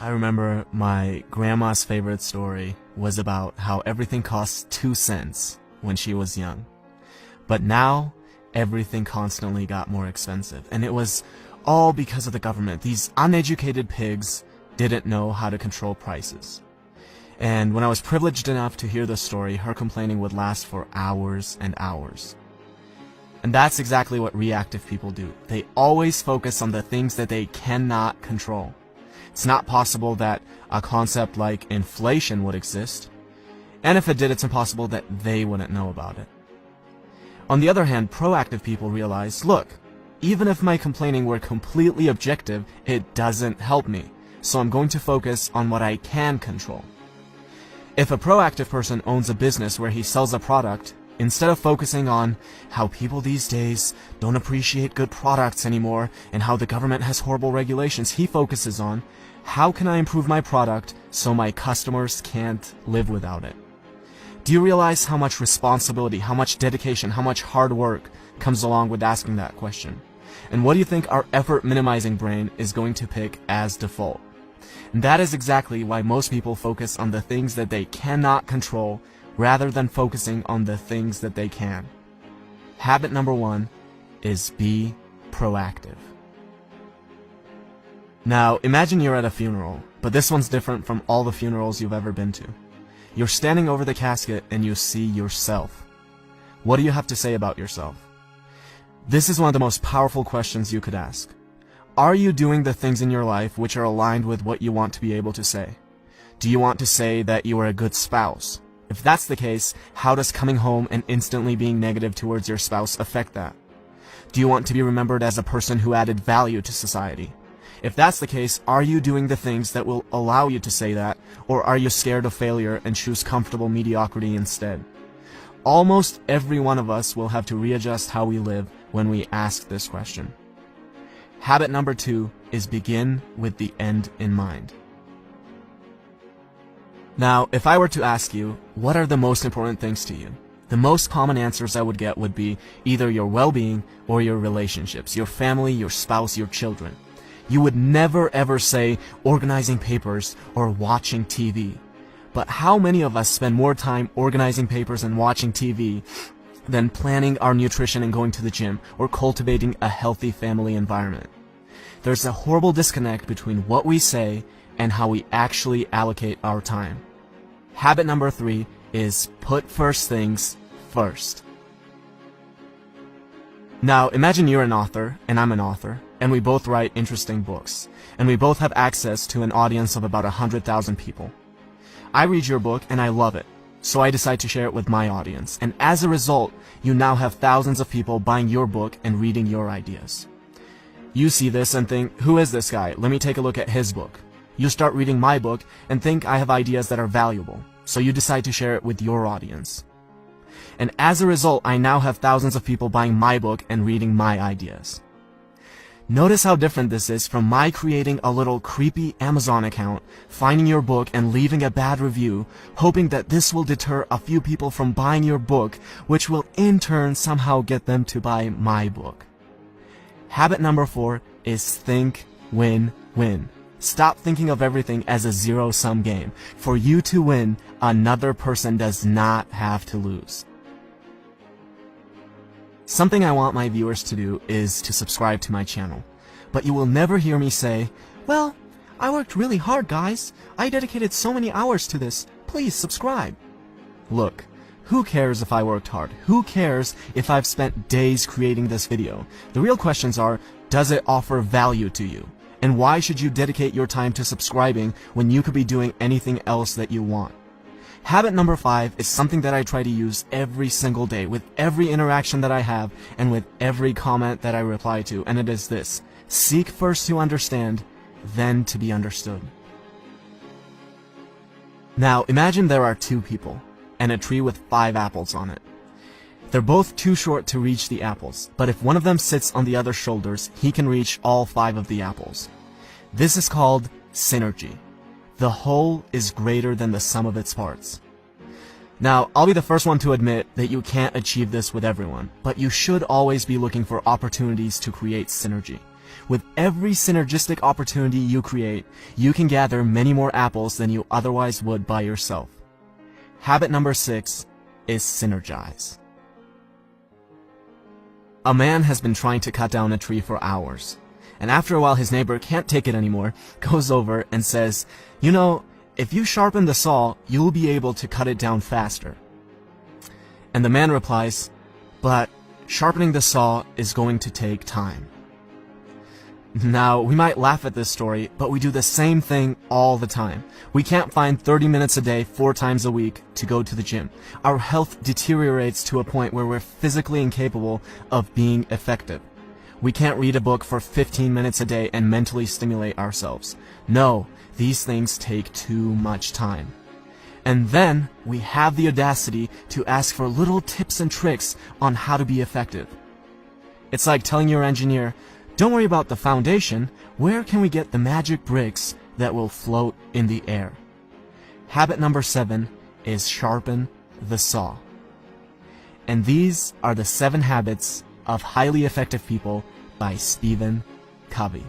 I remember my grandma's favorite story was about how everything cost 2 cents when she was young. But now, everything constantly got more expensive. And it was all because of the government. These uneducated pigs didn't know how to control prices. And when I was privileged enough to hear the story, her complaining would last for hours and hours. And that's exactly what reactive people do. They always focus on the things that they cannot control. It's not possible that a concept like inflation would exist, and if it did, it's impossible that they wouldn't know about it. On the other hand, proactive people realize, look, even if my complaining were completely objective, it doesn't help me, so I'm going to focus on what I can control. If a proactive person owns a business where he sells a product, instead of focusing on how people these days don't appreciate good products anymore and how the government has horrible regulations, he focuses on how can I improve my product so my customers can't live without it. Do you realize how much responsibility, how much dedication, how much hard work comes along with asking that question? And what do you think our effort minimizing brain is going to pick as default? And that is exactly why most people focus on the things that they cannot control rather than focusing on the things that they can. Habit number 1 is be proactive. Now, imagine you're at a funeral, but this one's different from all the funerals you've ever been to. You're standing over the casket and you see yourself. What do you have to say about yourself? This is one of the most powerful questions you could ask. Are you doing the things in your life which are aligned with what you want to be able to say? Do you want to say that you are a good spouse? If that's the case, how does coming home and instantly being negative towards your spouse affect that? Do you want to be remembered as a person who added value to society? If that's the case, are you doing the things that will allow you to say that, or are you scared of failure and choose comfortable mediocrity instead? Almost every one of us will have to readjust how we live when we ask this question. Habit number 2 is begin with the end in mind. Now, if I were to ask you, what are the most important things to you? The most common answers I would get would be either your well-being or your relationships, your family, your spouse, your children. You would never ever say organizing papers or watching TV. But how many of us spend more time organizing papers and watching TV than planning our nutrition and going to the gym or cultivating a healthy family environment? There's a horrible disconnect between what we say and how we actually allocate our time. Habit number 3 is put first things first. Now, imagine you're an author and I'm an author, and we both write interesting books, and we both have access to an audience of about 100,000 people. I read your book and I love it, so I decide to share it with my audience, and as a result, you now have thousands of people buying your book and reading your ideas. You see this and think, who is this guy? Let me take a look at his book. You start reading my book and think I have ideas that are valuable, so you decide to share it with your audience. And as a result, I now have thousands of people buying my book and reading my ideas. Notice how different this is from my creating a little creepy Amazon account, finding your book and leaving a bad review, hoping that this will deter a few people from buying your book, which will in turn somehow get them to buy my book. Habit number 4 is think win-win. Stop thinking of everything as a zero-sum game. For you to win, another person does not have to lose. Something I want my viewers to do is to subscribe to my channel. But you will never hear me say, well, I worked really hard, guys. I dedicated so many hours to this. Please subscribe. Look, who cares if I worked hard? Who cares if I've spent days creating this video? The real questions are, does it offer value to you? And why should you dedicate your time to subscribing when you could be doing anything else that you want? Habit number 5 is something that I try to use every single day with every interaction that I have and with every comment that I reply to, and it is this: seek first to understand, then to be understood. Now, imagine there are 2 people and a tree with 5 apples on it. They're both too short to reach the apples, but if one of them sits on the other's shoulders, he can reach all 5 of the apples. This is called synergy. The whole is greater than the sum of its parts. Now, I'll be the first one to admit that you can't achieve this with everyone, but you should always be looking for opportunities to create synergy. With every synergistic opportunity you create, you can gather many more apples than you otherwise would by yourself. Habit number 6 is synergize. A man has been trying to cut down a tree for hours, and after a while his neighbor can't take it anymore, goes over and says, "You know, if you sharpen the saw, you'll be able to cut it down faster." And the man replies, "But sharpening the saw is going to take time." Now, we might laugh at this story, but we do the same thing all the time. We can't find 30 minutes a day, 4 times a week, to go to the gym. Our health deteriorates to a point where we're physically incapable of being effective. We can't read a book for 15 minutes a day and mentally stimulate ourselves. No, these things take too much time. And then we have the audacity to ask for little tips and tricks on how to be effective. It's like telling your engineer, "Don't worry about the foundation, where can we get the magic bricks that will float in the air?" Habit number 7 is sharpen the saw. And these are the 7 habits of highly effective people by Stephen Covey.